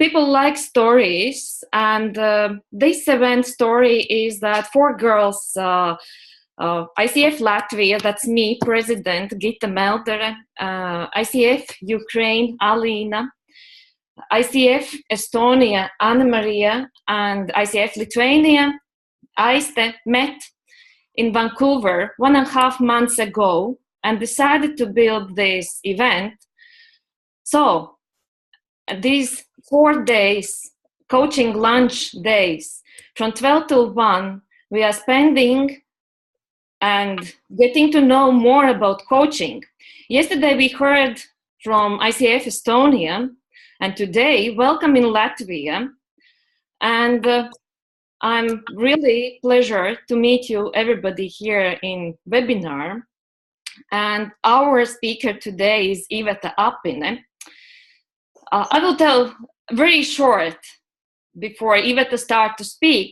people like stories, and this event story is that 4 girls, ICF Latvia, that's me, President Gita Meldere, ICF Ukraine, Alina, ICF Estonia, Anna Maria, and ICF Lithuania, Aiste, met in Vancouver 1.5 months ago and decided to build this event. So these 4 days, coaching lunch days, from 12 to 1, we are spending and getting to know more about coaching. Yesterday we heard from ICF Estonia, and today, welcome in Latvia. And I'm really pleasure to meet you, everybody here in webinar. And our speaker today is Iveta Apine. I will tell very short before Iveta start to speak.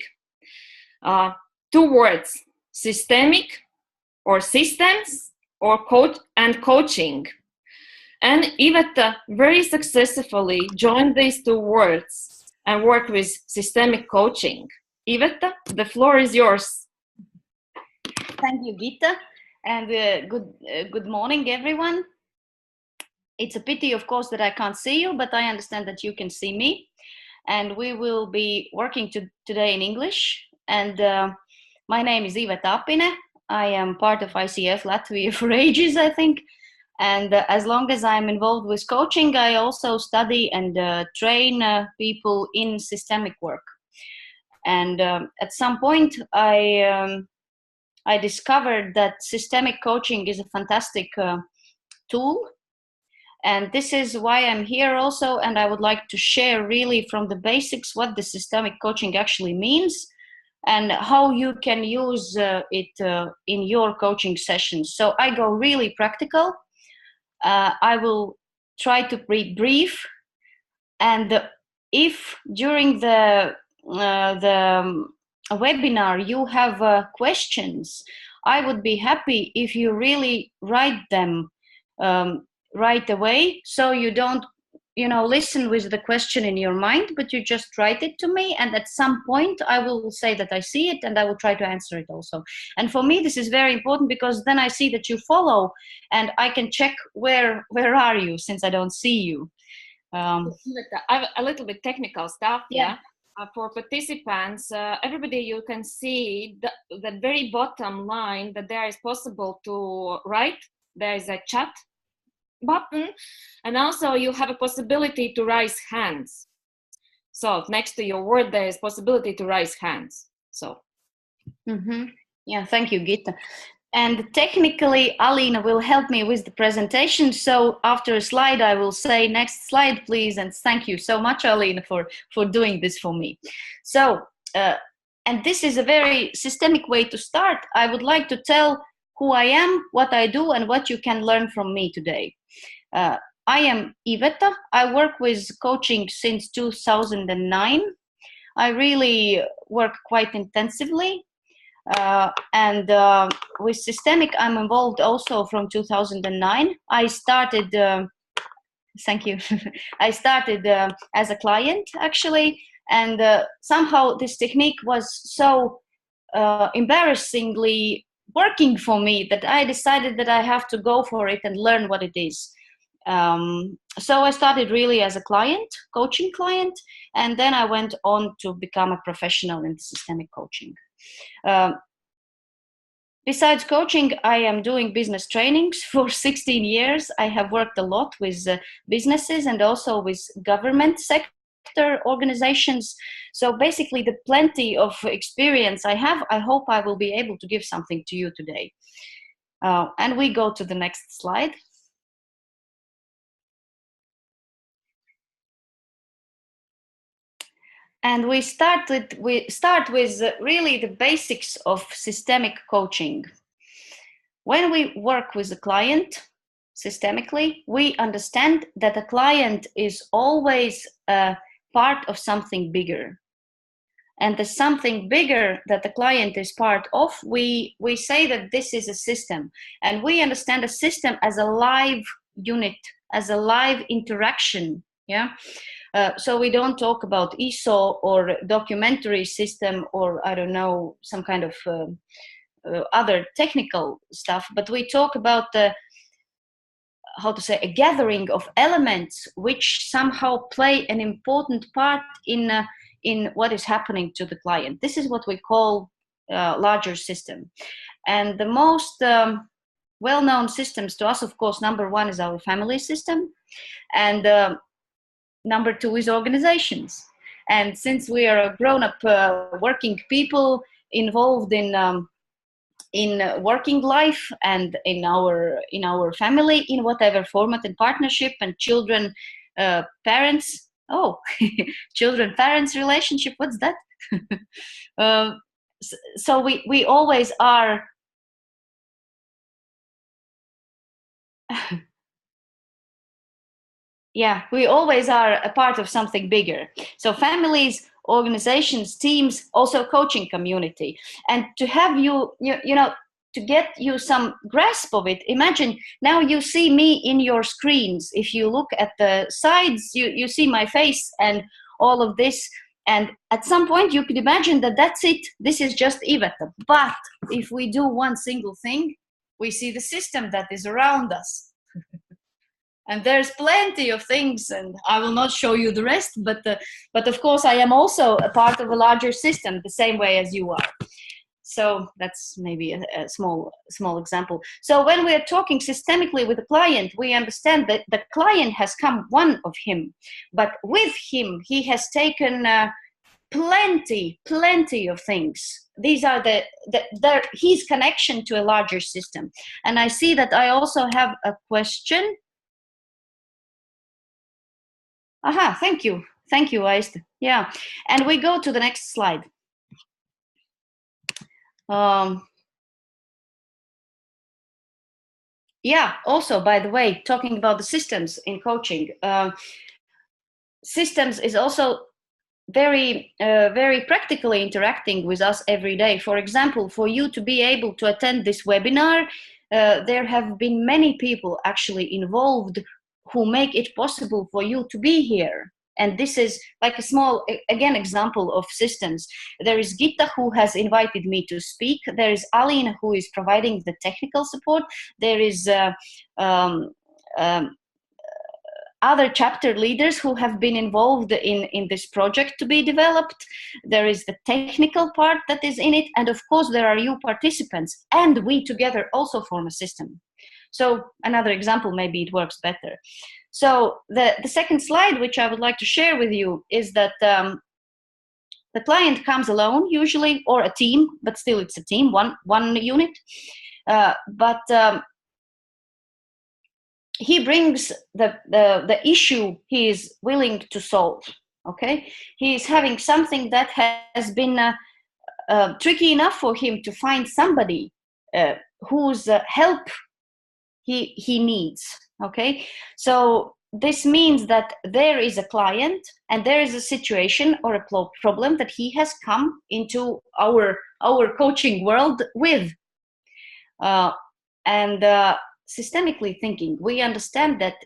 2 words: systemic or systems, or coaching. And Iveta very successfully joined these 2 words and worked with systemic coaching. Iveta, the floor is yours. Thank you, Gita, and good morning, everyone. It's a pity, of course, that I can't see you, but I understand that you can see me. And we will be working today in English. And my name is Iveta Apine. I am part of ICF Latvia for ages, I think. And as long as I'm involved with coaching, I also study and train people in systemic work. And at some point, I discovered that systemic coaching is a fantastic tool. And this is why I'm here also. And I would like to share really from the basics what the systemic coaching actually means and how you can use it in your coaching sessions. So I go really practical. I will try to be brief, and if during the webinar you have questions, I would be happy if you really write them right away, so you don't listen with the question in your mind, but you just write it to me, and at some point I will say that I see it and I will try to answer it also. And for me this is very important, because then I see that you follow and I can check where are you, since I don't see you. A little bit technical stuff. Yeah. For participants, everybody, you can see the very bottom line that there is possible to write. There is a chat button, and also you have a possibility to raise hands. So next to your word there is possibility to raise hands. So yeah, thank you, Gita. And technically Alina will help me with the presentation, so after a slide I will say next slide please, and thank you so much, Alina, for doing this for me. So and this is a very systemic way to start. I would like to tell who I am, what I do, and what you can learn from me today. I am Iveta. I work with coaching since 2009. I really work quite intensively. And with systemic, I'm involved also from 2009. I started, thank you, I started as a client, actually. And somehow this technique was so embarrassingly working for me that I decided that I have to go for it and learn what it is. So I started really as a client, coaching client, and then I went on to become a professional in systemic coaching. Besides coaching, I am doing business trainings for 16 years. I have worked a lot with businesses and also with government sector organizations. So basically the plenty of experience I have, I hope I will be able to give something to you today. And we go to the next slide. And we start with really the basics of systemic coaching. When we work with a client systemically, we understand that a client is always a part of something bigger. And the something bigger that the client is part of, we say that this is a system. And we understand a system as a live unit, as a live interaction, Yeah. So we don't talk about ESO or documentary system or, I don't know, some kind of other technical stuff, but we talk about the, how to say, a gathering of elements which somehow play an important part in what is happening to the client. This is what we call larger system. And the most well-known systems to us, of course, number one is our family system, and number two is organizations. And since we are a grown-up working people involved in working life and in our family, in whatever format and partnership, and children, parents, children parents relationship, what's that? So we always are yeah, we always are a part of something bigger. So families, organizations, teams, also coaching community. And to have you know, to get you some grasp of it, imagine now you see me in your screens. If you look at the sides, you see my face and all of this. And at some point you could imagine that that's it. This is just Iveta. But if we do one single thing, we see the system that is around us. And there's plenty of things, and I will not show you the rest, but of course I am also a part of a larger system, the same way as you are. So that's maybe a small example. So when we're talking systemically with the client, we understand that the client has come one of him, but with him, he has taken plenty of things. These are his connection to a larger system. And I see that I also have a question. Aha, thank you, Iveta. Yeah, and we go to the next slide. Yeah, also, by the way, talking about the systems in coaching, systems is also very practically interacting with us every day. For example, for you to be able to attend this webinar, there have been many people actually involved who make it possible for you to be here. And this is like a small, again, example of systems. There is Gita, who has invited me to speak. There is Aline, who is providing the technical support. There is other chapter leaders who have been involved in this project to be developed. There is the technical part that is in it. And of course, there are you participants. And we together also form a system. So another example, maybe it works better. So the second slide, which I would like to share with you, is that the client comes alone usually, or a team, but still it's a team, one unit. But he brings the issue he is willing to solve. Okay, he is having something that has been tricky enough for him to find somebody whose help he needs. Okay, so this means that there is a client and there is a situation or a problem that he has come into our coaching world with. Systemically thinking, we understand that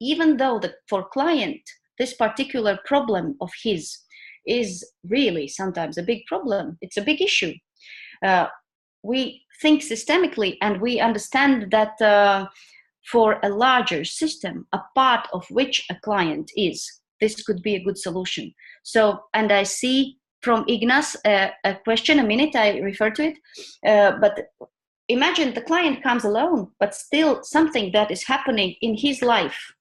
even though for client, this particular problem of his is really sometimes a big problem, it's a big issue. We think systemically, and we understand that for a larger system, a part of which a client is, this could be a good solution. So, and I see from Ignas a question, a minute, I refer to it, but imagine the client comes alone, but still something that is happening in his life,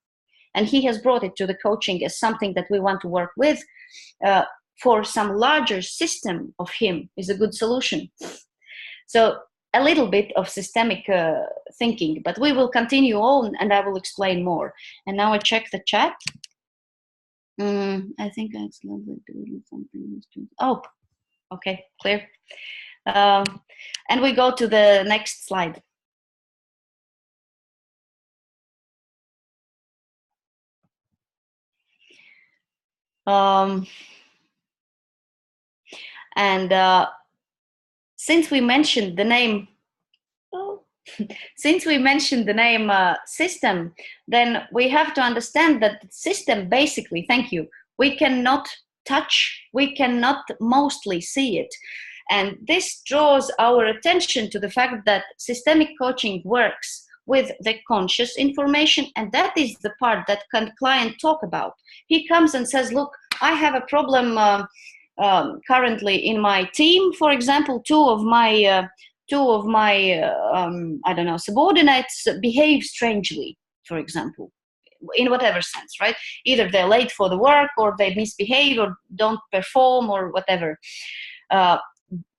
and he has brought it to the coaching as something that we want to work with, for some larger system of him is a good solution. So a little bit of systemic thinking, but we will continue on and I will explain more. And now I check the chat. I think I accidentally did something. Oh, okay, clear. And we go to the next slide. Since we mentioned the name, Since we mentioned the name system, then we have to understand that the system basically, thank you, we cannot touch, we cannot mostly see it. And this draws our attention to the fact that systemic coaching works with the conscious information, and that is the part that client talk about. He comes and says, look, I have a problem currently in my team. For example, two of my I don't know, subordinates behave strangely, for example, in whatever sense, right? Either they're late for the work, or they misbehave, or don't perform, or whatever.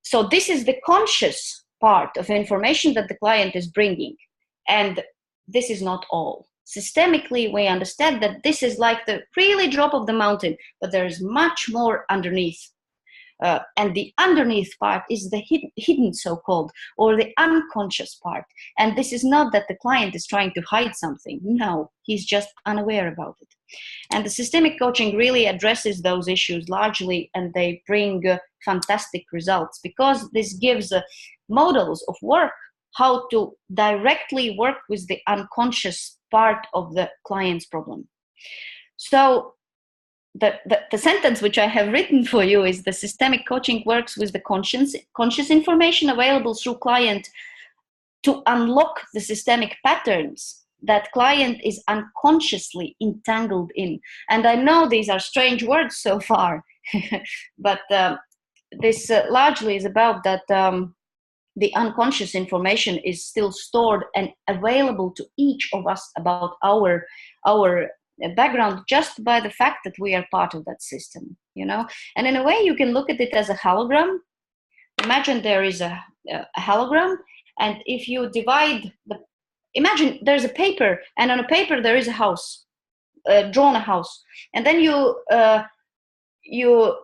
So this is the conscious part of information that the client is bringing. And this is not all. Systemically, we understand that this is like the really drop of the mountain, but there is much more underneath. And the underneath part is the hidden so-called, or the unconscious part. And this is not that the client is trying to hide something. No, he's just unaware about it. And the systemic coaching really addresses those issues largely, and they bring fantastic results, because this gives models of work, how to directly work with the unconscious part of the client's problem. So the sentence which I have written for you is: the systemic coaching works with the conscious information available through client to unlock the systemic patterns that client is unconsciously entangled in. And I know these are strange words so far, but this largely is about that the unconscious information is still stored and available to each of us about our background, just by the fact that we are part of that system, you know. And in a way, you can look at it as a hologram. Imagine there is a hologram, and if you divide imagine there's a paper, and on a paper there is a house, drawn a house, and then you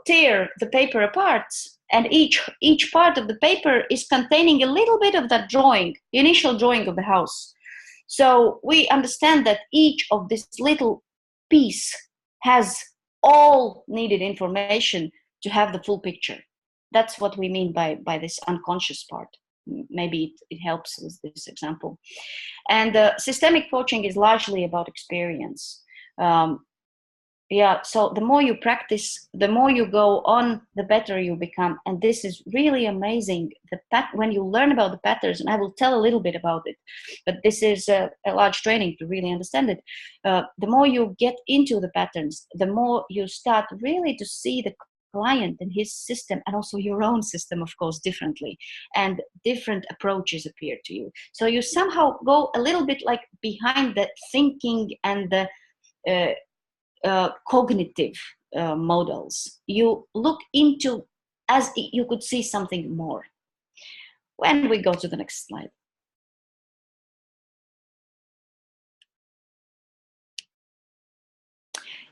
tear the paper apart, and each part of the paper is containing a little bit of that drawing, the initial drawing of the house. So we understand that each of this little piece has all needed information to have the full picture. That's what we mean by this unconscious part. Maybe it helps with this example. And systemic coaching is largely about experience. So the more you practice, the more you go on, the better you become. And this is really amazing. When you learn about the patterns, and I will tell a little bit about it, but this is a large training to really understand it. The more you get into the patterns, the more you start really to see the client and his system, and also your own system, of course, differently, and different approaches appear to you. So you somehow go a little bit like behind the thinking and the cognitive models. You look into, as you could see something more. When we go to the next slide.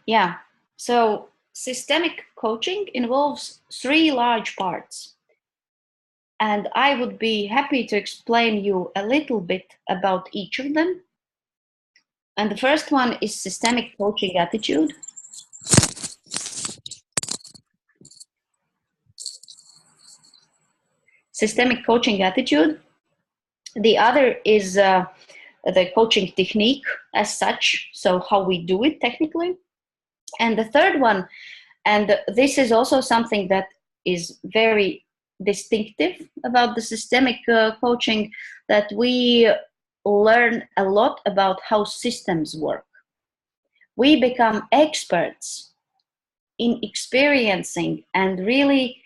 Yeah, so systemic coaching involves 3 large parts. And I would be happy to explain you a little bit about each of them. And the first one is systemic coaching attitude. Systemic coaching attitude. The other is the coaching technique as such, so how we do it technically. And the third one, and this is also something that is very distinctive about the systemic coaching, that we learn a lot about how systems work. We become experts in experiencing and really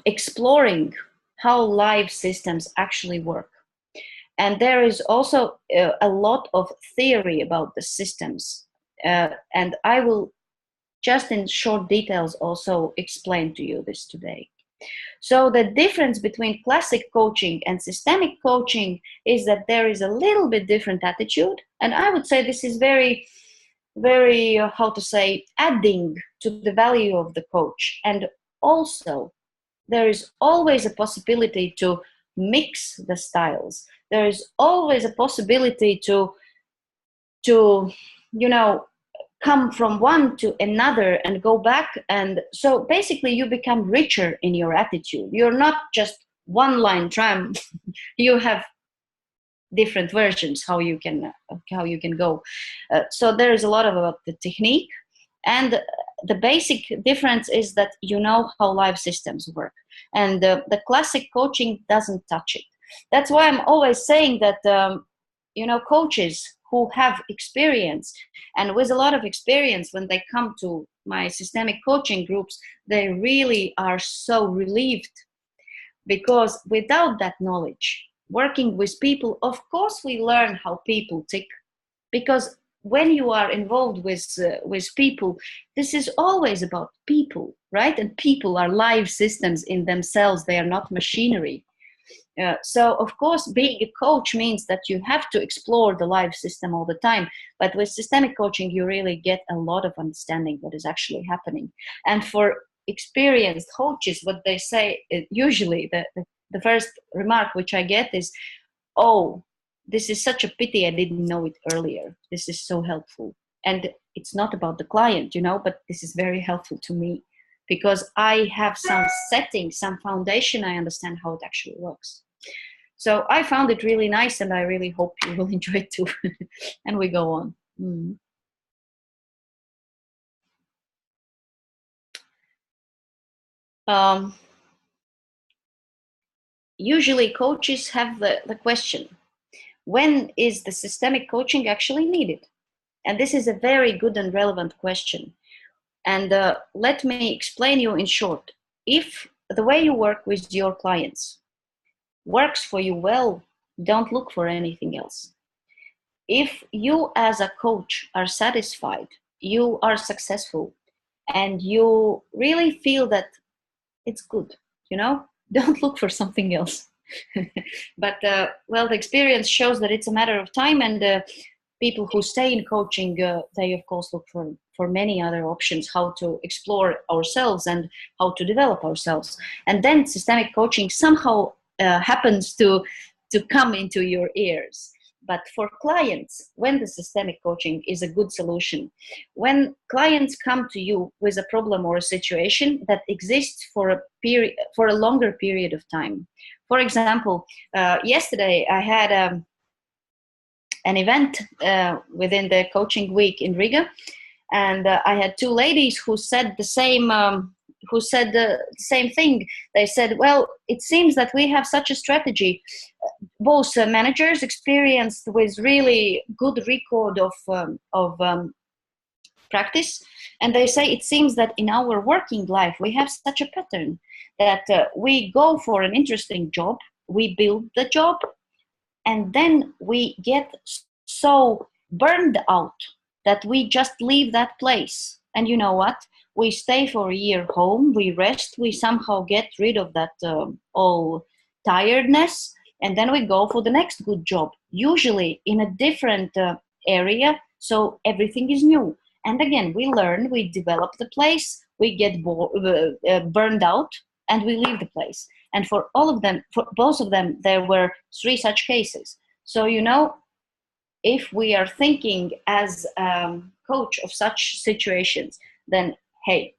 exploring how live systems actually work. And there is also a lot of theory about the systems. And I will just in short details also explain to you this today. So the difference between classic coaching and systemic coaching is that there is a little bit different attitude. And I would say this is very, very, how to say, adding to the value of the coach. And also, there is always a possibility to mix the styles. There is always a possibility to you know, come from one to another and go back. And so basically you become richer in your attitude. You're not just one line tram, you have different versions how you can go. So there is a lot about the technique, and the basic difference is that you know how live systems work, and the classic coaching doesn't touch it. That's why I'm always saying that coaches who have experience, and with a lot of experience, when they come to my systemic coaching groups, they really are so relieved, because without that knowledge, working with people, of course we learn how people tick, because when you are involved with people, this is always about people, right? And people are live systems in themselves. They are not machinery. So of course, being a coach means that you have to explore the live system all the time. But with systemic coaching, you really get a lot of understanding what is actually happening. And for experienced coaches, what they say, usually the first remark which I get is, oh, this is such a pity I didn't know it earlier. This is so helpful. And it's not about the client, but this is very helpful to me, because I have some setting, some foundation. I understand how it actually works. So I found it really nice, and I really hope you will enjoy it too. And we go on. Usually coaches have the question, when is the systemic coaching actually needed? And this is a very good and relevant question. And let me explain you in short. If the way you work with your clients works for you well, don't look for anything else. If you as a coach are satisfied, you are successful, and you really feel that it's good, don't look for something else. But the experience shows that it's a matter of time, and people who stay in coaching, they of course look for many other options, how to explore ourselves and how to develop ourselves. And then systemic coaching somehow happens to come into your ears. But for clients, when the systemic coaching is a good solution, when clients come to you with a problem or a situation that exists for a longer period of time. For example, yesterday I had an event within the coaching week in Riga, and I had two ladies who said the same thing. They said, well, it seems that we have such a strategy, both managers experienced with really good record of practice, and they say it seems that in our working life we have such a pattern that we go for an interesting job, we build the job, and then we get so burned out that we just leave that place. And you know what? We stay for a year home, we rest, we somehow get rid of that all tiredness, and then we go for the next good job, usually in a different area, so everything is new. And again, we learn, we develop the place, we get burned out, and we leave the place. And for both of them, there were 3 such cases. So, if we are thinking as coach of such situations, then, hey,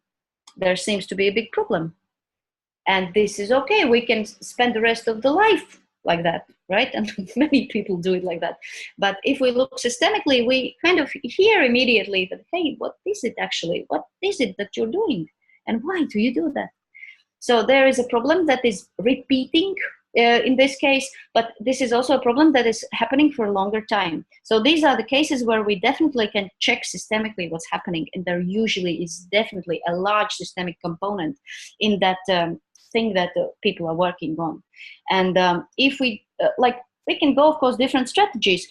there seems to be a big problem. And this is okay. We can spend the rest of the life like that, right? And many people do it like that. But if we look systemically, we kind of hear immediately that, hey, what is it actually? What is it that you're doing? And why do you do that? So there is a problem that is repeating in this case, but this is also a problem that is happening for a longer time. So these are the cases where we definitely can check systemically what's happening, and there usually is definitely a large systemic component in that thing that people are working on. And if we we can go, of course, different strategies.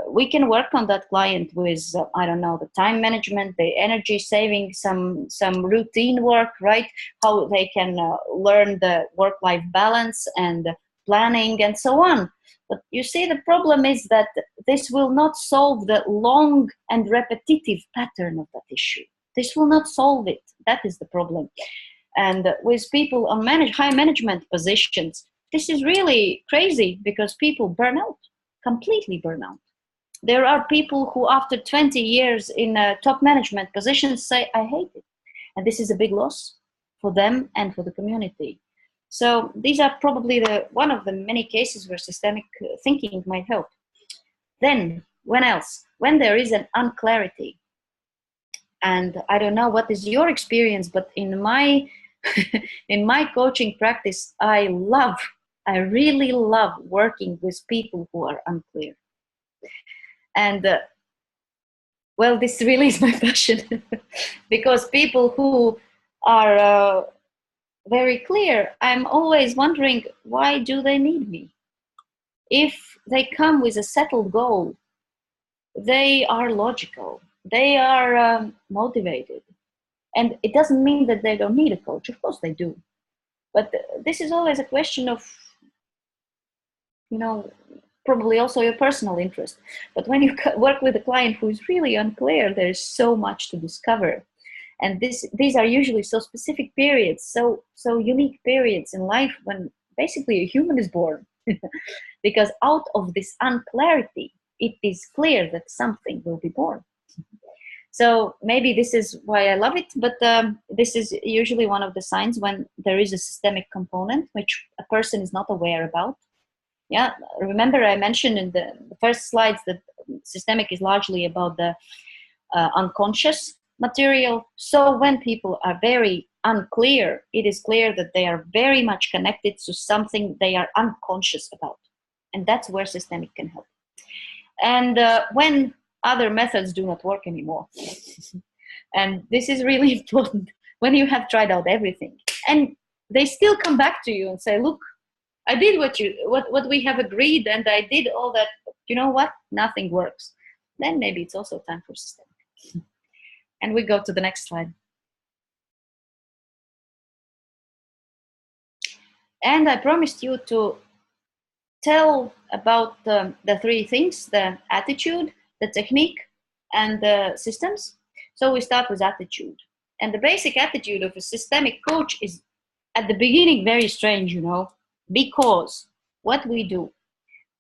We can work on that client with, the time management, the energy saving, some routine work, right? How they can learn the work-life balance and planning and so on. But you see, the problem is that this will not solve the long and repetitive pattern of that issue. This will not solve it. That is the problem. And with people on high management positions, this is really crazy, because people burn out, completely burn out. There are people who after 20 years in top management positions say, I hate it. And this is a big loss for them and for the community. So these are probably one of the many cases where systemic thinking might help. Then, when else? When there is an unclarity. And I don't know what is your experience, but in my in my coaching practice, I really love working with people who are unclear. And well, this really is my passion because people who are very clear, I'm always wondering, why do they need me? If they come with a settled goal, they are logical, they are motivated. And it doesn't mean that they don't need a coach. Of course they do. But this is always a question of, probably also your personal interest. But when you work with a client who is really unclear, there's so much to discover. And these are usually so specific periods, so unique periods in life when basically a human is born. Because out of this unclarity, it is clear that something will be born. So maybe this is why I love it, but this is usually one of the signs when there is a systemic component which a person is not aware about. Yeah, remember I mentioned in the first slides that systemic is largely about the unconscious material. So when people are very unclear, it is clear that they are very much connected to something they are unconscious about. And that's where systemic can help. And when other methods do not work anymore. And this is really important when you have tried out everything and they still come back to you and say, look, I did what we have agreed and I did all that, you know what, nothing works. Then maybe it's also time for systemic. And we go to the next slide. And I promised you to tell about the three things: the attitude, the technique, and the systems. So we start with attitude. And the basic attitude of a systemic coach is at the beginning very strange, because what we do,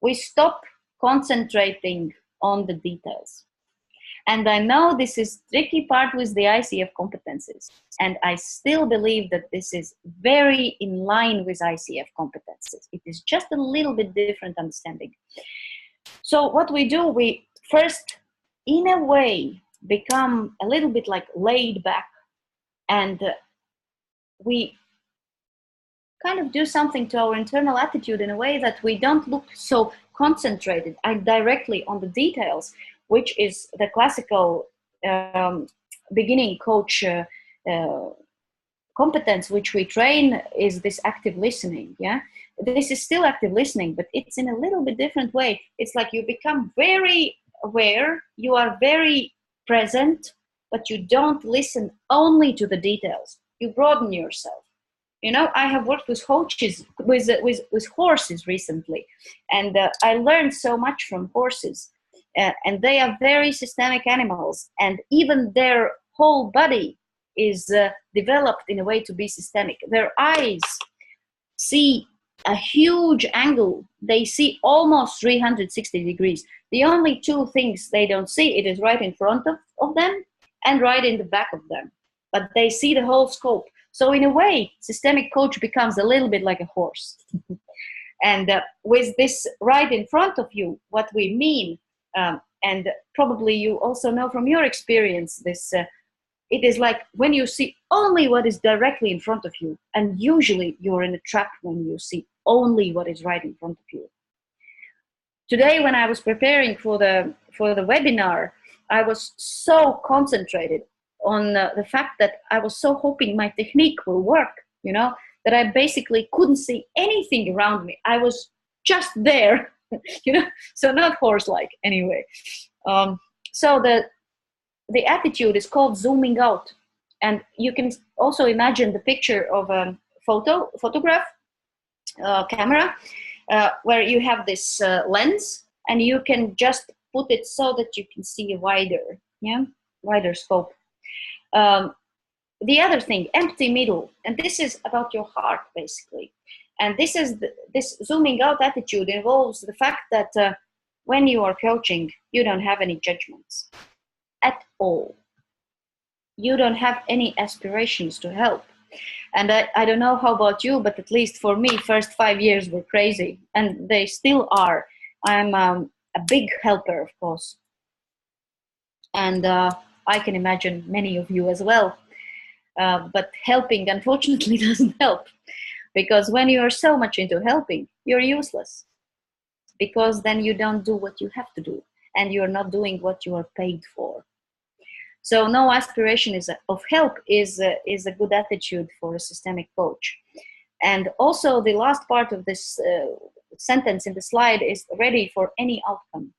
we stop concentrating on the details. And I know this is tricky part with the ICF competences. And I still believe that this is very in line with ICF competences. It is just a little bit different understanding. So what we do, we first, in a way, become a little bit like laid back. And we kind of do something to our internal attitude in a way that we don't look so concentrated directly on the details, which is the classical beginning coach competence which we train is this active listening. Yeah, this is still active listening, but it's in a little bit different way. It's like you become very aware, you are very present, but you don't listen only to the details. You broaden yourself. I have worked with coaches, with horses recently, and I learned so much from horses. And they are very systemic animals, and even their whole body is developed in a way to be systemic. Their eyes see a huge angle. They see almost 360 degrees. The only two things they don't see, it is right in front of them and right in the back of them. But they see the whole scope. So in a way, systemic coach becomes a little bit like a horse. And with this right in front of you, what we mean, and probably you also know from your experience this, it is like when you see only what is directly in front of you, and usually you're in a trap when you see only what is right in front of you. Today, when I was preparing for the webinar, I was so concentrated on the fact that I was so hoping my technique will work, that I basically couldn't see anything around me. I was just there. So not horse-like anyway. So the attitude is called zooming out, and you can also imagine the picture of a photograph camera where you have this lens, and you can just put it so that you can see a wider scope. The other thing, empty middle, and this is about your heart basically. And this zooming out attitude involves the fact that when you are coaching, you don't have any judgments at all. You don't have any aspirations to help. And I don't know how about you, but at least for me, first 5 years were crazy, and they still are. I'm a big helper, of course. And I can imagine many of you as well. But helping, unfortunately, doesn't help. Because when you are so much into helping, you're useless. Because then you don't do what you have to do. And you're not doing what you are paid for. So no aspiration of help is a good attitude for a systemic coach. And also the last part of this sentence in the slide is ready for any outcome.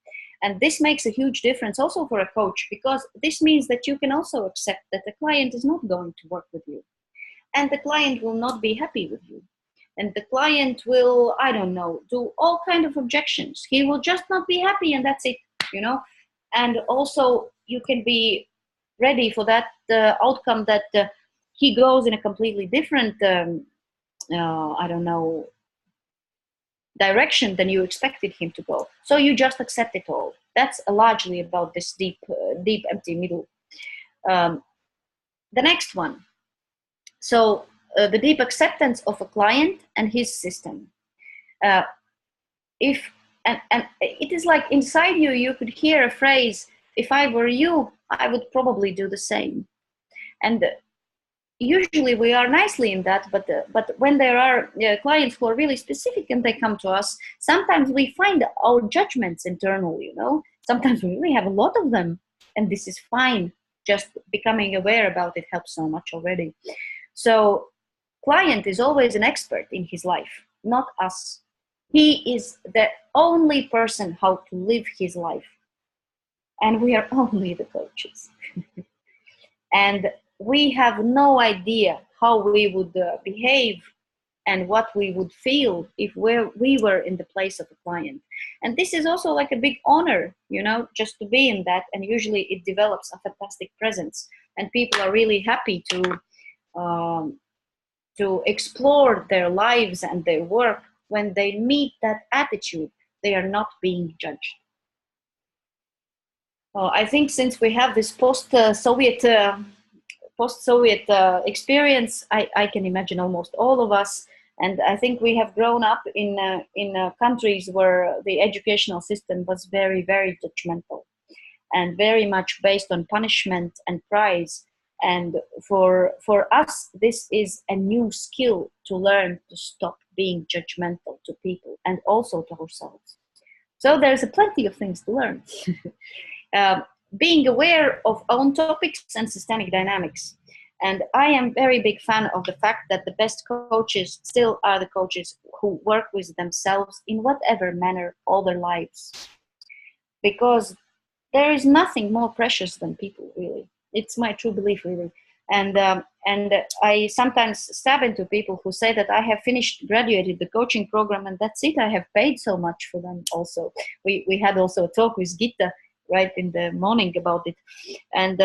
And this makes a huge difference also for a coach, because this means that you can also accept that the client is not going to work with you. And the client will not be happy with you. And the client will, I don't know, do all kinds of objections. He will just not be happy, and that's it, you know. And also you can be ready for that outcome that he goes in a completely different, I don't know, direction than you expected him to go. So you just accept it all. That's largely about this deep, empty middle. The next one. So the deep acceptance of a client and his system. And it is like inside you, you could hear a phrase, if I were you, I would probably do the same. And usually we are nicely in that, but when there are clients who are really specific and they come to us, sometimes we find our judgments internal, you know. Sometimes we really have a lot of them, and this is fine. Just becoming aware about it helps so much already. So client is always an expert in his life, not us. He is the only person how to live his life. And we are only the coaches. And we have no idea how we would behave and what we would feel if we were in the place of a client. And this is also like a big honor, you know, just to be in that. And usually it develops a fantastic presence. And people are really happy to explore their lives and their work when they meet that attitude. They are not being judged. I think since we have this post-Soviet experience, I can imagine almost all of us, and I think we have grown up in countries where the educational system was very, very judgmental and very much based on punishment and prize. And for us, this is a new skill to learn to stop being judgmental to people and also to ourselves. So there's plenty of things to learn. Being aware of own topics and systemic dynamics. And I am very big fan of the fact that the best coaches still are the coaches who work with themselves in whatever manner all their lives. Because there is nothing more precious than people, really. It's my true belief, really. And I sometimes stab into people who say that I have graduated the coaching program, and that's it. I have paid so much for them also. We had also a talk with Gita right in the morning about it. And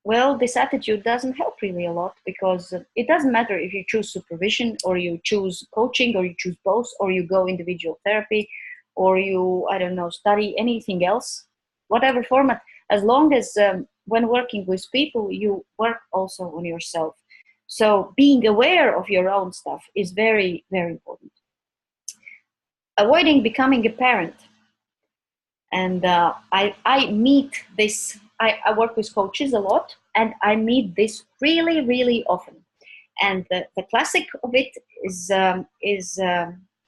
well, this attitude doesn't help really a lot, because it doesn't matter if you choose supervision or you choose coaching or you choose both, or you go individual therapy, or you, I don't know, study anything else, whatever format, as long as when working with people, you work also on yourself. So being aware of your own stuff is very, very important. Avoiding becoming a parent. And I meet this, I work with coaches a lot, and I meet this really, really often. And the classic of it is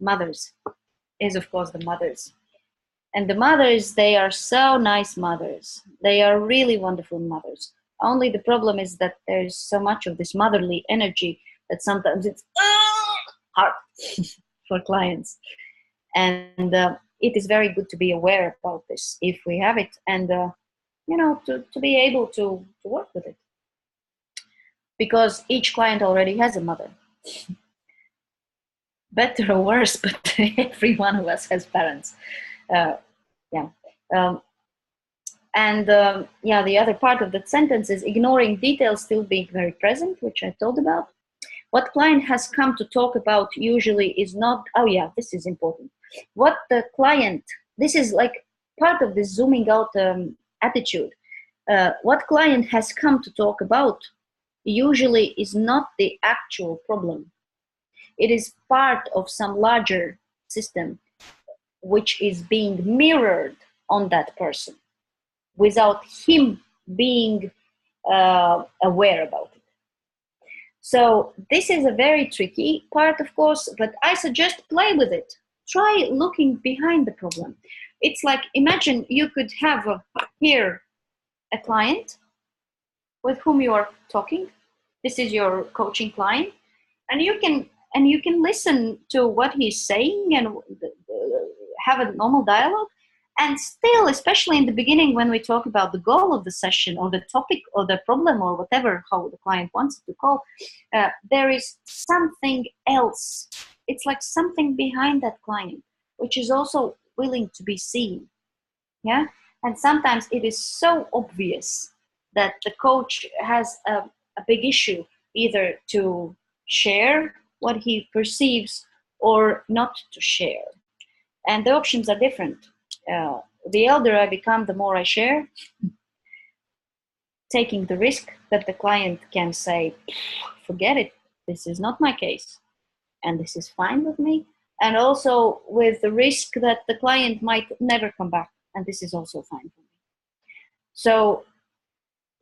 mothers, is of course the mothers. And the mothers, they are so nice mothers. They are really wonderful mothers. Only the problem is that there's so much of this motherly energy that sometimes it's hard for clients. And it is very good to be aware about this if we have it, and you know, to be able to work with it. Because each client already has a mother. Better or worse, but every one of us has parents. Yeah, the other part of that sentence is ignoring details, still being very present, which I told about. What client has come to talk about usually is not, oh yeah, this is important. What the client, this is like part of this zooming out attitude. What client has come to talk about usually is not the actual problem. It is part of some larger system which is being mirrored on that person without him being aware about it. So this is a very tricky part, of course, but I suggest play with it. Try looking behind the problem. It's like, imagine you could have here a client with whom you are talking. This is your coaching client, and you can listen to what he's saying and have a normal dialogue. And still, especially in the beginning, when we talk about the goal of the session or the topic or the problem or whatever, how the client wants it to call, there is something else. It's like something behind that client, which is also willing to be seen. Yeah. And sometimes it is so obvious that the coach has a big issue, either to share what he perceives or not to share. And the options are different. The elder I become, the more I share, taking the risk that the client can say, forget it, this is not my case, and this is fine with me. And also with the risk that the client might never come back, and this is also fine for me. So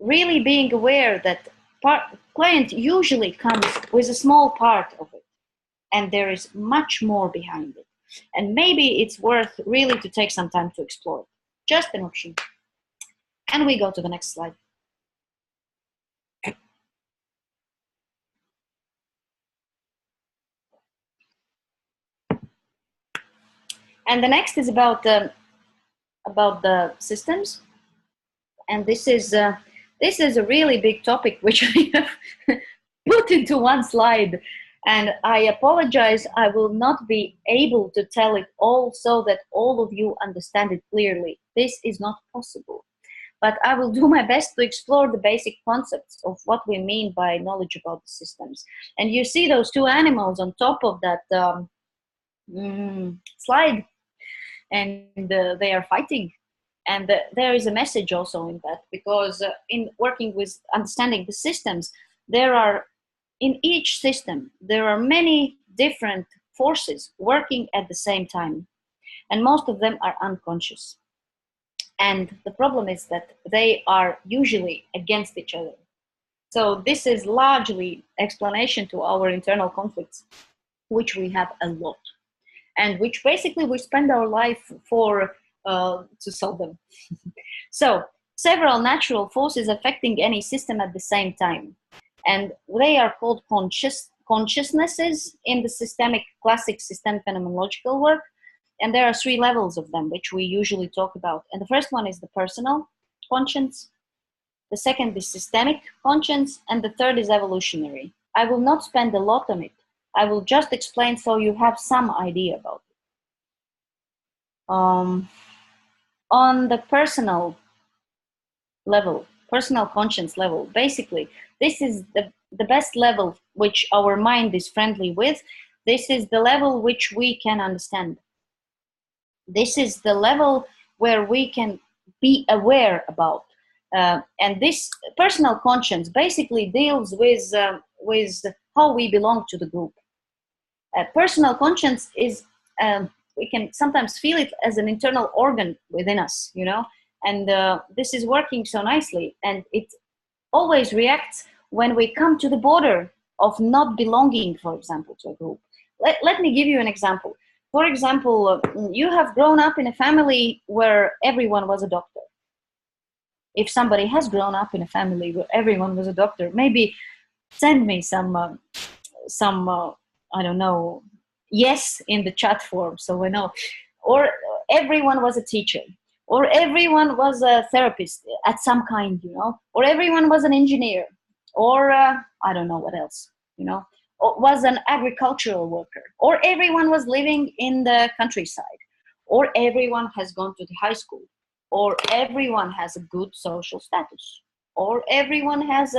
really being aware that client usually comes with a small part of it, and there is much more behind it. And maybe it's worth really to take some time to explore it. Just an option. And we go to the next slide. And the next is about the systems. And this is a really big topic, which I have put into one slide. And I apologize, I will not be able to tell it all so that all of you understand it clearly. This is not possible. But I will do my best to explore the basic concepts of what we mean by knowledge about the systems. And you see those two animals on top of that slide, and they are fighting. And there is a message also in that, because in working with understanding the systems, in each system, there are many different forces working at the same time, and most of them are unconscious. And the problem is that they are usually against each other. So this is largely explanation to our internal conflicts, which we have a lot, and which basically we spend our life to solve them. So several natural forces affecting any system at the same time. And they are called consciousnesses in the classic system phenomenological work. And there are 3 levels of them, which we usually talk about. And the first one is the personal conscience. The second is systemic conscience. And the third is evolutionary. I will not spend a lot on it. I will just explain so you have some idea about it. On the personal level, personal conscience level, basically, this is the best level which our mind is friendly with. This is the level which we can understand. This is the level where we can be aware about. And this personal conscience basically deals with how we belong to the group. Personal conscience is, we can sometimes feel it as an internal organ within us, and this is working so nicely. And it always reacts when we come to the border of not belonging, for example, to a group. Let me give you an example. For example, you have grown up in a family where everyone was a doctor. If somebody has grown up in a family where everyone was a doctor, maybe send me some I don't know, yes in the chat form so we know. Or everyone was a teacher, or everyone was a therapist at some kind, or everyone was an engineer, or I don't know what else, or was an agricultural worker, or everyone was living in the countryside, or everyone has gone to the high school, or everyone has a good social status, or everyone has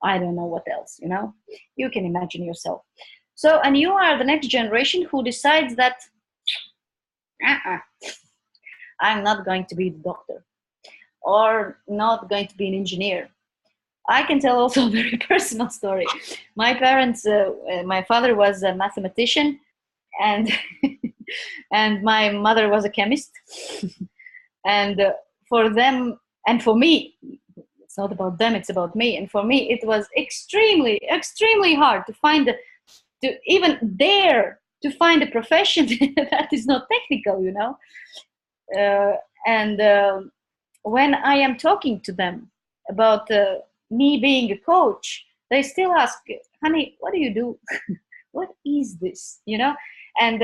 I don't know what else, you can imagine yourself. So, and you are the next generation who decides that I'm not going to be the doctor, or not going to be an engineer. I can tell also a very personal story. My parents, my father was a mathematician, and and my mother was a chemist. And for them and for me, it's not about them, it's about me. And for me, it was extremely, extremely hard to find, to even dare to find a profession that is not technical, you know. And when I am talking to them about me being a coach, they still ask, honey, what do you do? What is this? You know, and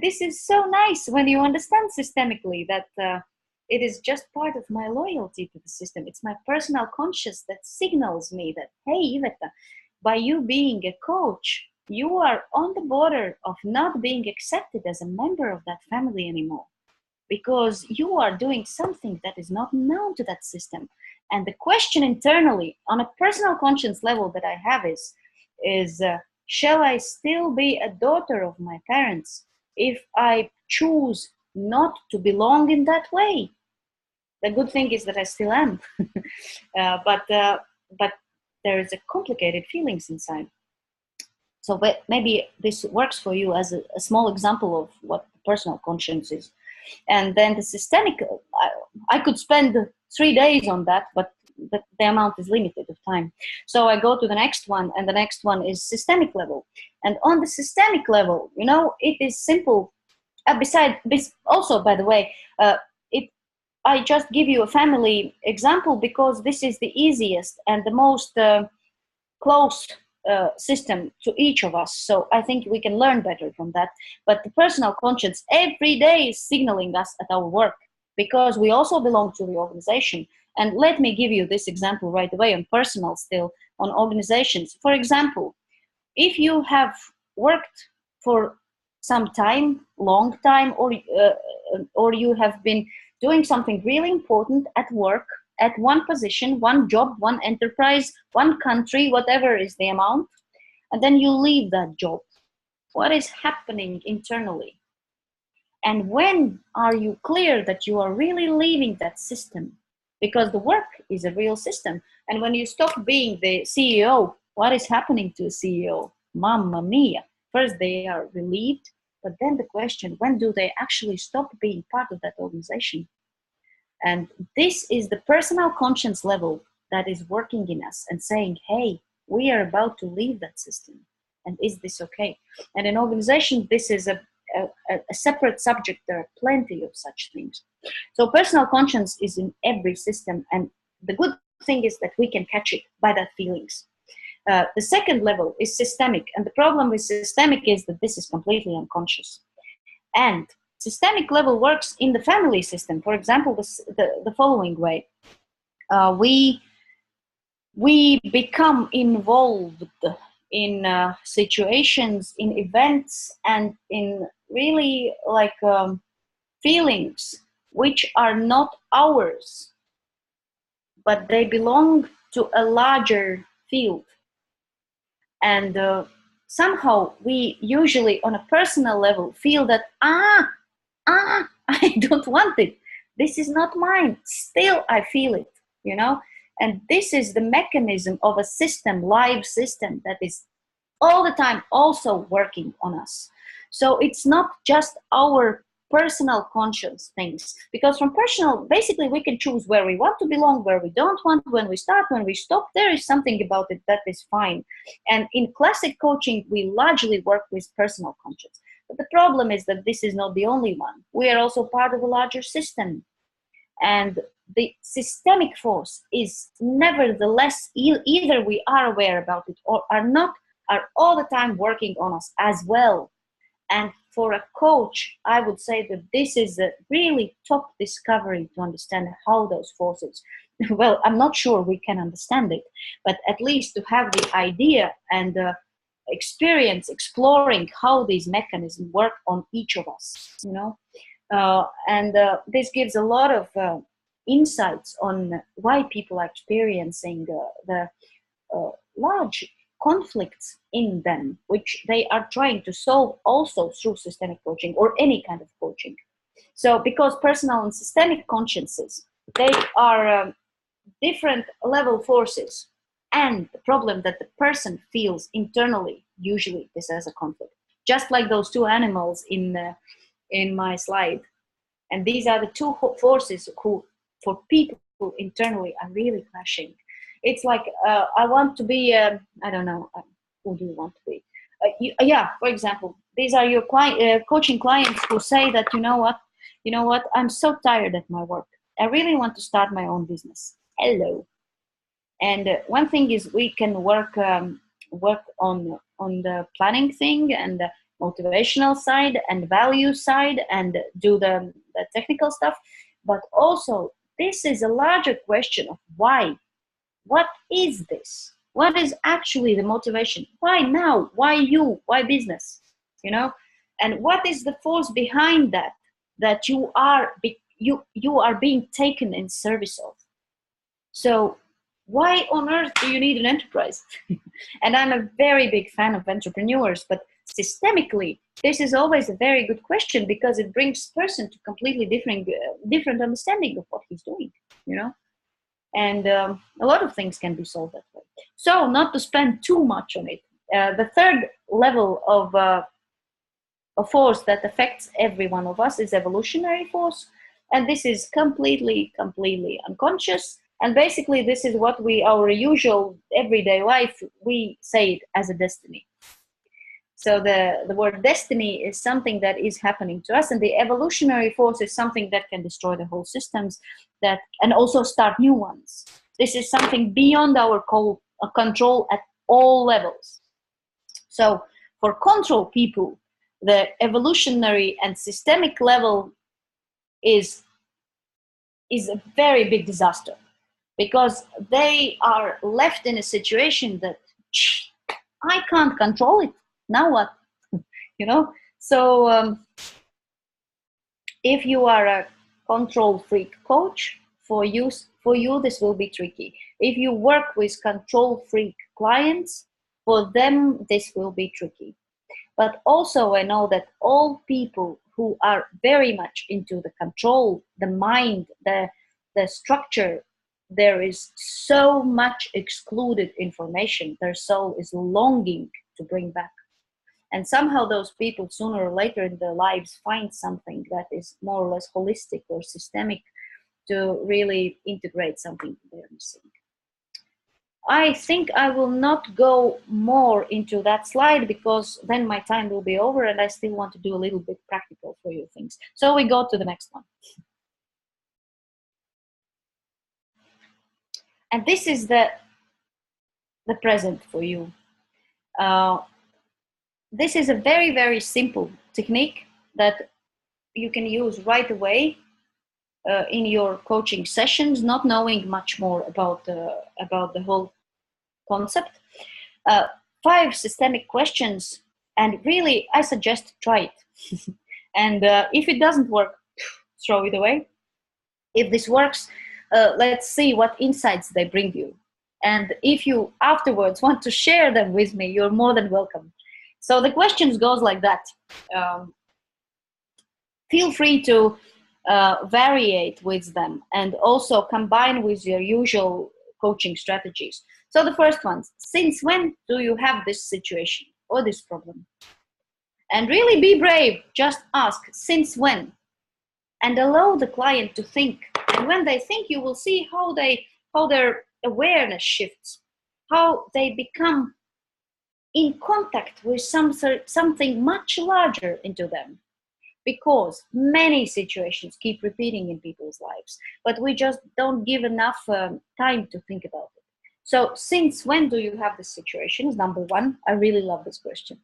this is so nice when you understand systemically that it is just part of my loyalty to the system. It's my personal conscience that signals me that, hey, Iveta, by you being a coach, you are on the border of not being accepted as a member of that family anymore, because you are doing something that is not known to that system. And the question internally, on a personal conscience level that I have is shall I still be a daughter of my parents if I choose not to belong in that way? The good thing is that I still am, but there is a complicated feelings inside. So but maybe this works for you as a small example of what personal conscience is. And then the systemic, I could spend 3 days on that, but the amount is limited of time. So I go to the next one, and the next one is systemic level. And on the systemic level, you know, it is simple. Also, by the way, I just give you a family example because this is the easiest and the most close system to each of us. So I think we can learn better from that. But the personal conscience every day is signaling us at our work, because we also belong to the organization. And let me give you this example right away on personal still, on organizations. For example, if you have worked for some time, long time, or you have been doing something really important at work, at one position, one job, one enterprise, one country, whatever is the amount, and then you leave that job. What is happening internally? And when are you clear that you are really leaving that system? Because the work is a real system. And when you stop being the CEO, what is happening to a CEO? Mamma mia. First, they are relieved, but then the question, when do they actually stop being part of that organization? And this is the personal conscience level that is working in us and saying, hey, we are about to leave that system. And is this okay? And in organization, this is a separate subject. There are plenty of such things. So personal conscience is in every system. And the good thing is that we can catch it by that feelings. The second level is systemic. And the problem with systemic is that this is completely unconscious. And systemic level works in the family system. For example, the following way. We become involved in situations, in events, and in really like feelings which are not ours, but they belong to a larger field. And somehow we usually on a personal level feel that, I don't want it. This is not mine. Still, I feel it, you know? And this is the mechanism of a system, live system, that is all the time also working on us. So it's not just our personal conscious things, because from personal, basically we can choose where we want to belong, where we don't want, when we start, when we stop. There is something about it that is fine. And in classic coaching, we largely work with personal conscience. But the problem is that this is not the only one. We are also part of a larger system. And the systemic force is nevertheless, either we are aware about it or are not, are all the time working on us as well. And for a coach, I would say that this is a really top discovery to understand how those forces, well, I'm not sure we can understand it, but at least to have the idea and experience exploring how these mechanisms work on each of us, you know. This gives a lot of insights on why people are experiencing the large conflicts in them, which they are trying to solve also through systemic coaching or any kind of coaching. So because personal and systemic consciences, they are different level forces. and the problem that the person feels internally, usually this is a conflict. Just like those two animals in my slide. And these are the two forces who, for people internally, are really clashing. It's like, I want to be, I don't know, who do you want to be? Yeah, for example, these are your coaching clients who say that, you know what, I'm so tired at my work. I really want to start my own business. Hello. And one thing is we can work on the planning thing and the motivational side and value side and do the technical stuff. But also, this is a larger question of why. What is this? What is actually the motivation? Why now? Why you? Why business? You know? And what is the force behind that you are being taken in service of? So why on earth do you need an enterprise? And I'm a very big fan of entrepreneurs, but systemically, this is always a very good question because it brings person to completely different understanding of what he's doing, you know? And a lot of things can be solved that way. So not to spend too much on it. The third level of a force that affects every one of us is evolutionary force. And this is completely unconscious. And basically this is what our usual everyday life, we say it as a destiny. So the word destiny is something that is happening to us, and the evolutionary force is something that can destroy the whole systems and also start new ones. This is something beyond our control at all levels. So for control people, the evolutionary and systemic level is a very big disaster, because they are left in a situation that I can't control it. Now what? You know? So if you are a control freak coach, for you this will be tricky. If you work with control freak clients, for them this will be tricky. But also I know that all people who are very much into the control, the mind, the structure, there is so much excluded information their soul is longing to bring back. And somehow those people sooner or later in their lives find something that is more or less holistic or systemic to really integrate something they're missing. I think I will not go more into that slide because then my time will be over and I still want to do a little bit practical for you things. So we go to the next one. And this is the present for you. This is a very, very simple technique that you can use right away in your coaching sessions, not knowing much more about the whole concept. 5 systemic questions, and really I suggest try it. And if it doesn't work, throw it away. If this works, let's see what insights they bring you. And if you afterwards want to share them with me, you're more than welcome. So the questions goes like that. Feel free to variate with them and also combine with your usual coaching strategies. So the first one, since when do you have this situation or this problem? And really be brave, just ask, since when? And allow the client to think. And when they think, you will see how their awareness shifts, how they become in contact with something much larger into them. Because many situations keep repeating in people's lives, but we just don't give enough time to think about it. So since when do you have this situation is number 1. I really love this question.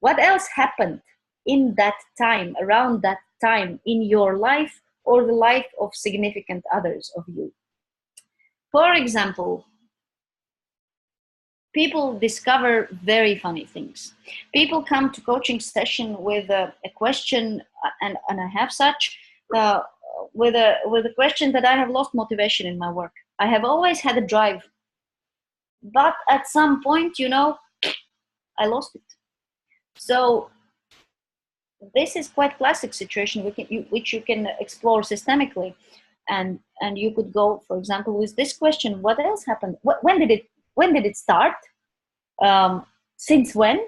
What else happened in that time, around that time in your life or the life of significant others of you? For example, people discover very funny things. People come to coaching session with a question, and I have such, with a question that I have lost motivation in my work. I have always had a drive, but at some point, I lost it. So this is quite classic situation which you can explore systemically. And you could go, for example, with this question: what else happened? When did it start? Since when?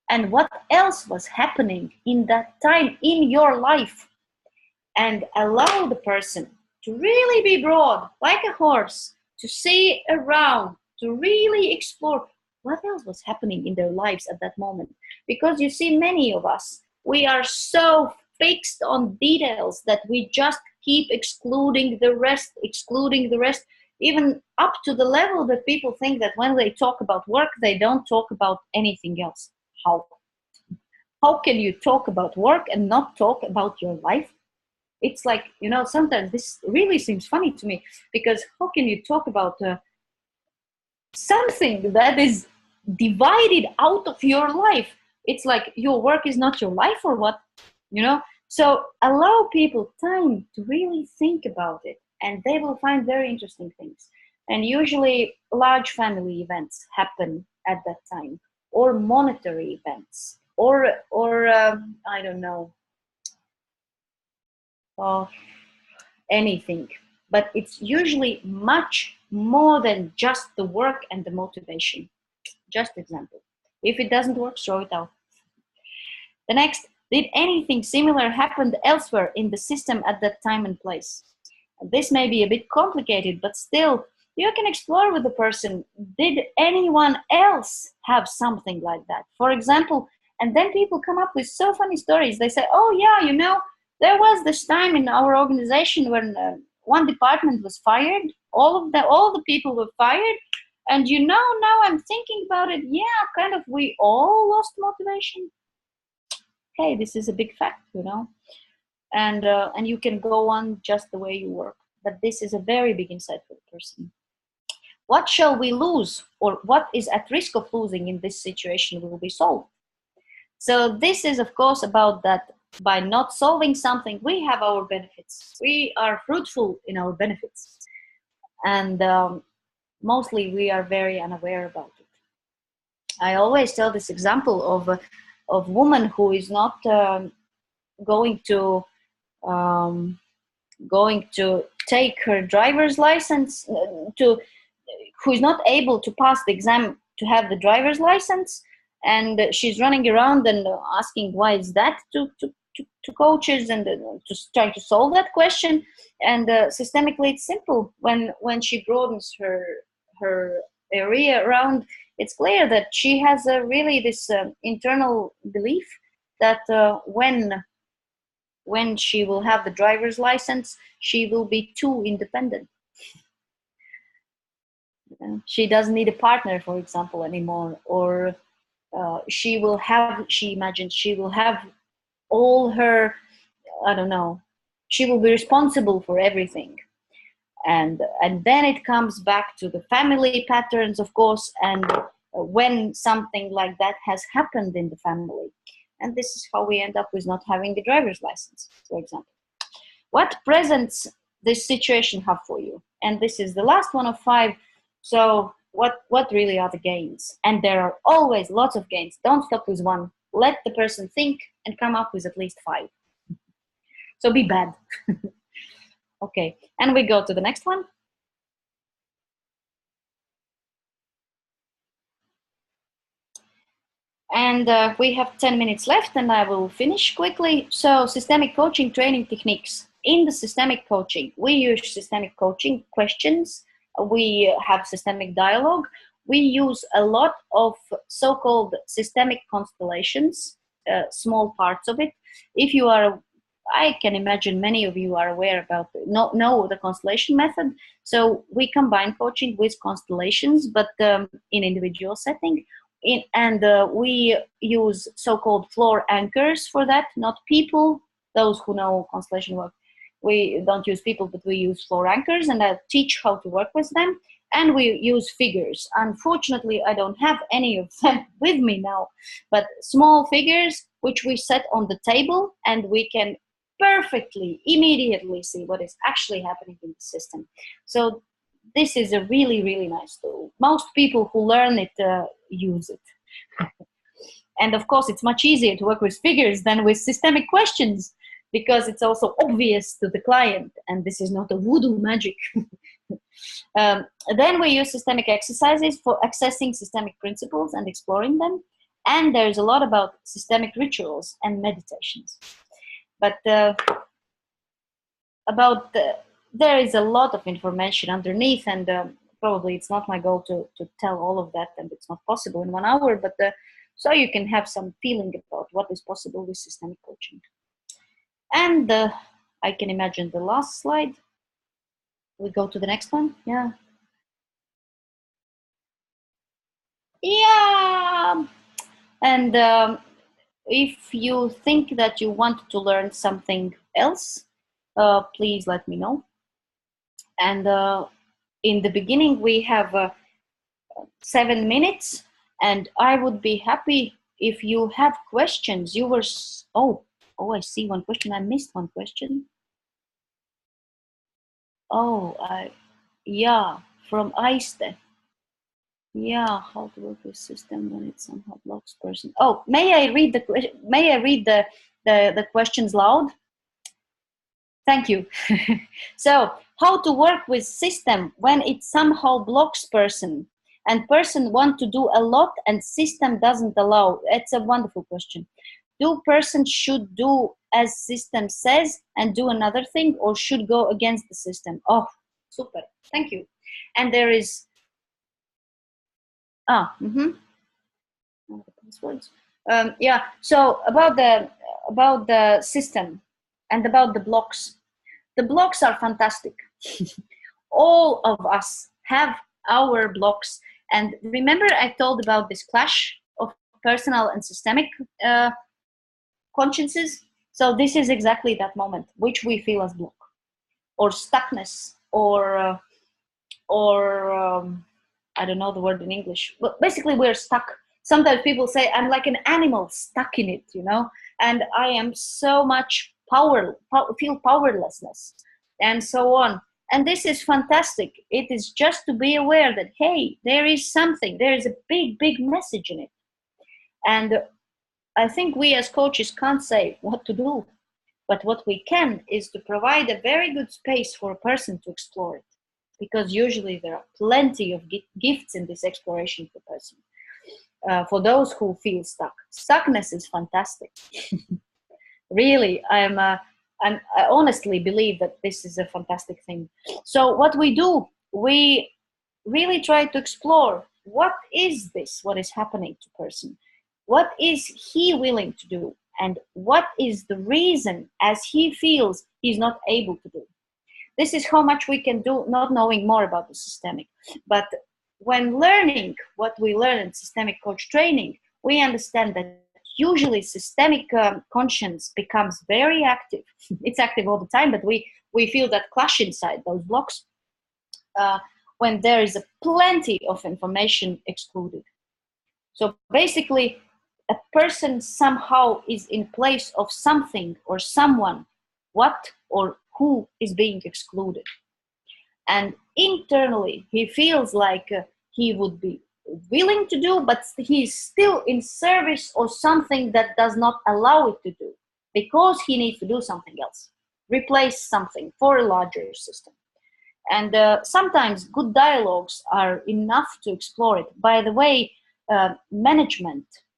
And what else was happening in that time in your life? And allow the person to really be broad, like a horse, to see around, to really explore what else was happening in their lives at that moment. Because you see, many of us, we are so fixed on details that we just keep excluding the rest, even up to the level that people think that when they talk about work, they don't talk about anything else. How can you talk about work and not talk about your life? It's like, sometimes this really seems funny to me, because how can you talk about something that is divided out of your life? It's like your work is not your life, or what? So allow people time to really think about it, and they will find very interesting things. And usually large family events happen at that time, or monetary events, or I don't know, anything. But it's usually much more than just the work and the motivation. Just example. If it doesn't work, throw it out. The next, did anything similar happen elsewhere in the system at that time and place? This may be a bit complicated, but still, you can explore with the person, did anyone else have something like that? For example, and then people come up with so funny stories. They say, oh yeah, there was this time in our organization when one department was fired, all the people were fired, and now I'm thinking about it, yeah, kind of we all lost motivation. Okay, this is a big fact, and you can go on just the way you work. But this is a very big insight for the person. What shall we lose, or what is at risk of losing in this situation will be solved. So this is, of course, about that by not solving something, we have our benefits. We are fruitful in our benefits. And mostly we are very unaware about it. I always tell this example of woman who is not going to take her driver's license, who is not able to pass the exam to have the driver's license, and she's running around and asking why is that to coaches, and to try to solve that question. And systemically it's simple. When she broadens her area around, it's clear that she has really this internal belief that when she will have the driver's license, she will be too independent. She doesn't need a partner, for example, anymore, or she imagines she will have all her, I don't know, she will be responsible for everything. And then it comes back to the family patterns, of course, and when something like that has happened in the family. And this is how we end up with not having the driver's license, for example. What presents this situation have for you? And this is the last one of 5. So what really are the gains? And there are always lots of gains. Don't stop with 1. Let the person think and come up with at least 5. So be bad. Okay, and we go to the next one. And we have 10 minutes left, and I will finish quickly. So systemic coaching training techniques. In the systemic coaching, we use systemic coaching questions. We have systemic dialogue. We use a lot of so-called systemic constellations, small parts of it. If you are, I can imagine many of you are aware about, know the constellation method. So we combine coaching with constellations, but in individual setting. We use so-called floor anchors for that, not people. Those who know constellation work, we don't use people, but we use floor anchors, and I teach how to work with them. And we use figures. Unfortunately, I don't have any of them with me now, but small figures which we set on the table, and we can perfectly, immediately see what is actually happening in the system. So this is a really, really nice tool. Most people who learn it use it. And of course, it's much easier to work with figures than with systemic questions. because it's also obvious to the client, and this is not a voodoo magic. Then we use systemic exercises for accessing systemic principles and exploring them. And there's a lot about systemic rituals and meditations. But there is a lot of information underneath, and probably it's not my goal to tell all of that, and it's not possible in 1 hour, but so you can have some feeling about what is possible with systemic coaching. And I can imagine the last slide. We go to the next one. Yeah. Yeah. And if you think that you want to learn something else, please let me know. And in the beginning, we have 7 minutes, and I would be happy if you have questions. You were, oh, I see one question. I missed one question. Oh, yeah, from Aiste. Yeah, how to work with system when it somehow blocks person. Oh, may I read the questions loud? Thank you. So, how to work with system when it somehow blocks person, and person want to do a lot and system doesn't allow? It's a wonderful question. Do person should do as system says and do another thing, or should go against the system? Oh, super. Thank you. And there is passwords. Yeah. So about the system and about the blocks. The blocks are fantastic. All of us have our blocks. And remember, I told about this clash of personal and systemic consciences. So this is exactly that moment, which we feel as block, or stuckness, or I don't know the word in English, but basically we're stuck. Sometimes people say, I'm like an animal stuck in it, you know, and I am so much feel powerlessness and so on. And this is fantastic. It is just to be aware that, hey, there is something, there is a big, big message in it. And I think we as coaches can't say what to do, but what we can is to provide a very good space for a person to explore it. Because usually there are plenty of gifts in this exploration for person. For those who feel stuck. Stuckness is fantastic. Really, I honestly believe that this is a fantastic thing. So what we do, we really try to explore what is this, what is happening to person? What is he willing to do? And what is the reason as he feels he's not able to do? This is how much we can do, not knowing more about the systemic. But when learning what we learn in systemic coach training, we understand that usually systemic conscience becomes very active. It's active all the time, but we feel that clash inside those blocks when there is plenty of information excluded. So basically, a person somehow is in place of something or someone, what or who is being excluded. And internally, he feels like he would be willing to do, but he's still in service or something that does not allow it to do, because he needs to do something else, replace something for a larger system. And sometimes good dialogues are enough to explore it. By the way,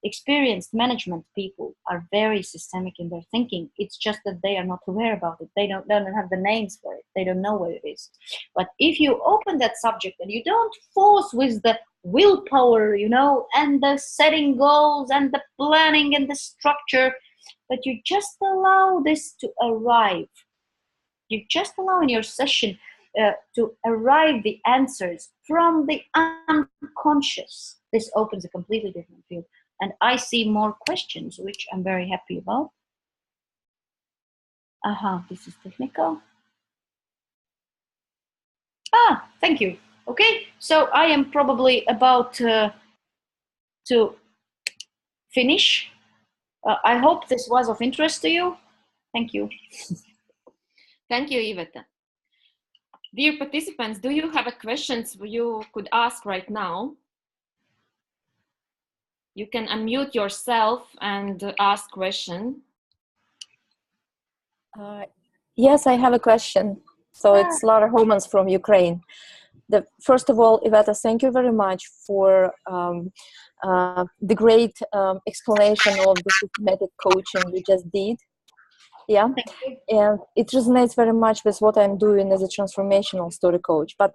experienced management people are very systemic in their thinking. It's just that they are not aware about it. They don't have the names for it. They don't know what it is. But if you open that subject and you don't force with the willpower, you know, and the setting goals and the planning and the structure, but you just allow this to arrive. You just allow in your session to arrive the answers from the unconscious. This opens a completely different field. And I see more questions, which I'm very happy about. This is technical. Thank you. Okay, so I am probably about to finish. I hope this was of interest to you. Thank you. Thank you, Iveta. Dear participants, do you have questions you could ask right now? You can unmute yourself and ask question. Yes, I have a question. So it's Lara Homans from Ukraine. First of all, Iveta, thank you very much for the great explanation of the systematic coaching you just did. Yeah, and it resonates very much with what I'm doing as a transformational story coach. But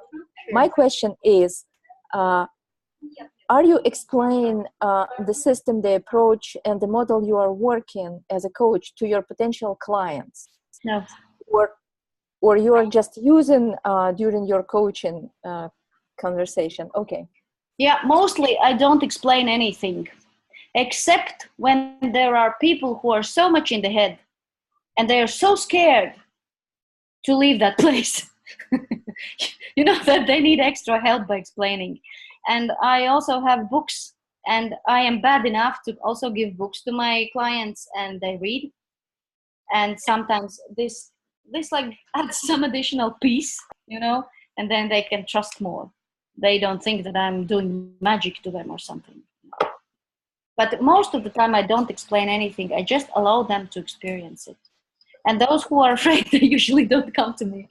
my question is, are you explaining the system, the approach, and the model you are working as a coach to your potential clients? No. Or you are just using during your coaching conversation? Okay. Yeah, mostly I don't explain anything, except when there are people who are so much in the head and they are so scared to leave that place. You know, that they need extra help by explaining. And I also have books, and I am bad enough to also give books to my clients, and they read. And sometimes this like adds some additional piece, you know, and then they can trust more. They don't think that I'm doing magic to them or something. But most of the time I don't explain anything. I just allow them to experience it. And those who are afraid, they usually don't come to me.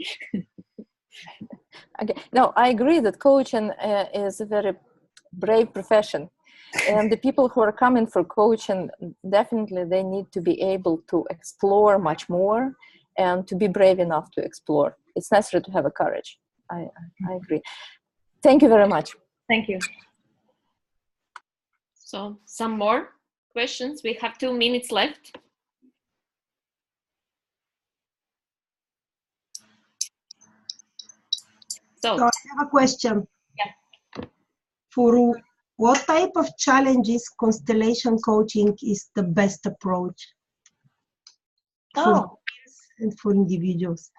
Okay. No, I agree that coaching is a very brave profession. And the people who are coming for coaching, definitely they need to be able to explore much more and to be brave enough to explore. It's necessary to have a courage. I agree. Thank you very much. Thank you. So some more questions. We have 2 minutes left. So I have a question. Yeah. For what type of challenges constellation coaching is the best approach for peers and for individuals?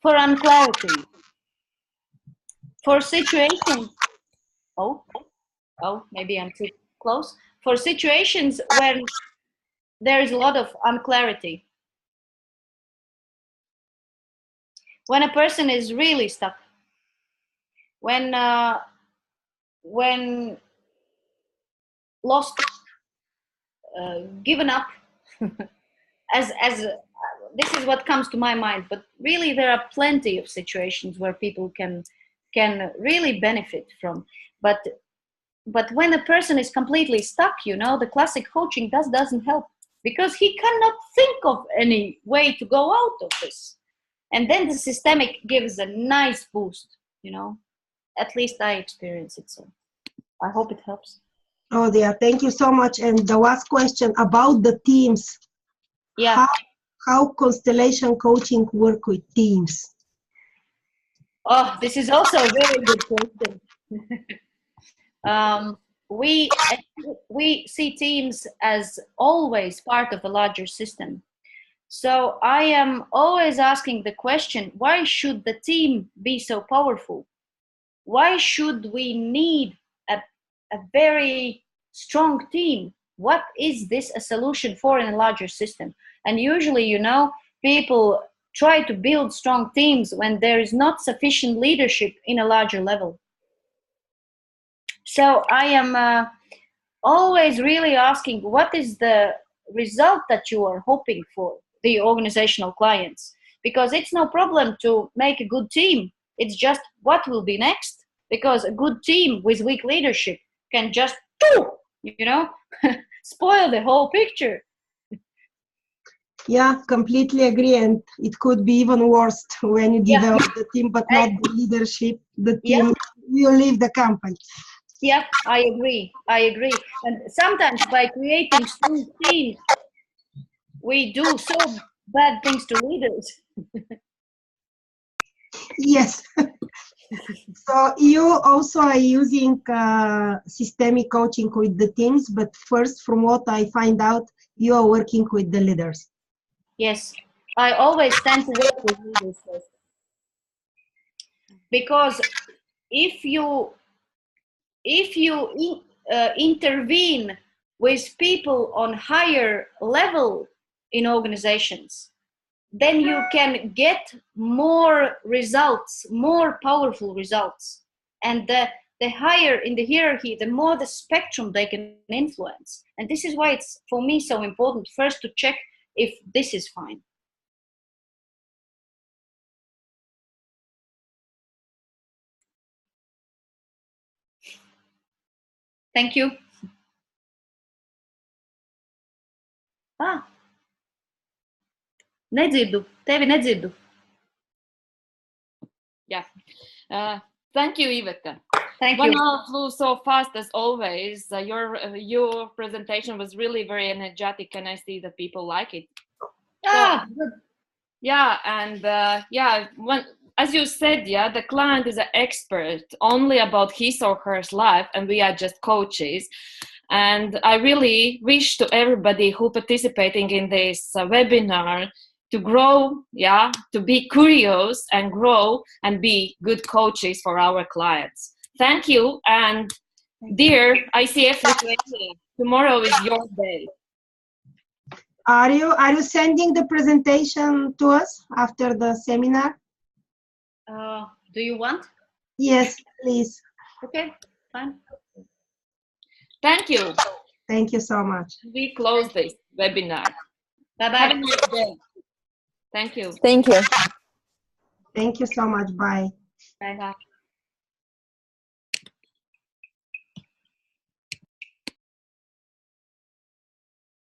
For unclarity. For situations. Oh, maybe I'm too close. For situations where there is a lot of unclarity. When a person is really stuck, when lost, given up, as this is what comes to my mind. But really, there are plenty of situations where people can really benefit from. But when a person is completely stuck, you know, the classic coaching doesn't help, because he cannot think of any way to go out of this. And then the systemic gives a nice boost, you know. At least I experience it, so I hope it helps. Oh, yeah, thank you so much. And the last question about the teams. Yeah. How constellation coaching work with teams? Oh, this is also a very good question. We see teams as always part of a larger system. So I am always asking the question, why should the team be so powerful? Why should we need a very strong team? What is this a solution for in a larger system? And usually, you know, people try to build strong teams when there is not sufficient leadership in a larger level. So I am always really asking, what is the result that you are hoping for the organizational clients? Because it's no problem to make a good team. It's just what will be next. Because a good team with weak leadership can just, you know, spoil the whole picture. Yeah, completely agree. And it could be even worse when you develop the team, but not the leadership. The team will leave the company. Yeah, I agree. And sometimes by creating strong teams, we do so bad things to leaders. Yes. So you also are using systemic coaching with the teams, but first, from what I find out, you are working with the leaders. Yes, I always tend to work with leaders first. Because if you intervene with people on higher level in organizations, then you can get more results, more powerful results. And the higher in the hierarchy, the more the spectrum they can influence. And this is why it's, for me, so important first to check if this is fine. Thank you. Nedzirdu, tevi nedzirdu. Yeah. Thank you, Iveta. Thank One you. hour flew so fast as always. Your presentation was really very energetic, and I see that people like it. Good. Yeah, and as you said, yeah, the client is an expert only about his or her life, and we are just coaches. And I really wish to everybody who participating in this webinar to grow, yeah, to be curious and grow and be good coaches for our clients. Thank you, and dear ICF Latvia, tomorrow is your day. Are you sending the presentation to us after the seminar? Do you want? Yes, please. Okay, fine. Thank you. Thank you so much. We close this webinar. Bye-bye. Have a nice day. Thank you. Thank you. Thank you so much. Bye. Bye.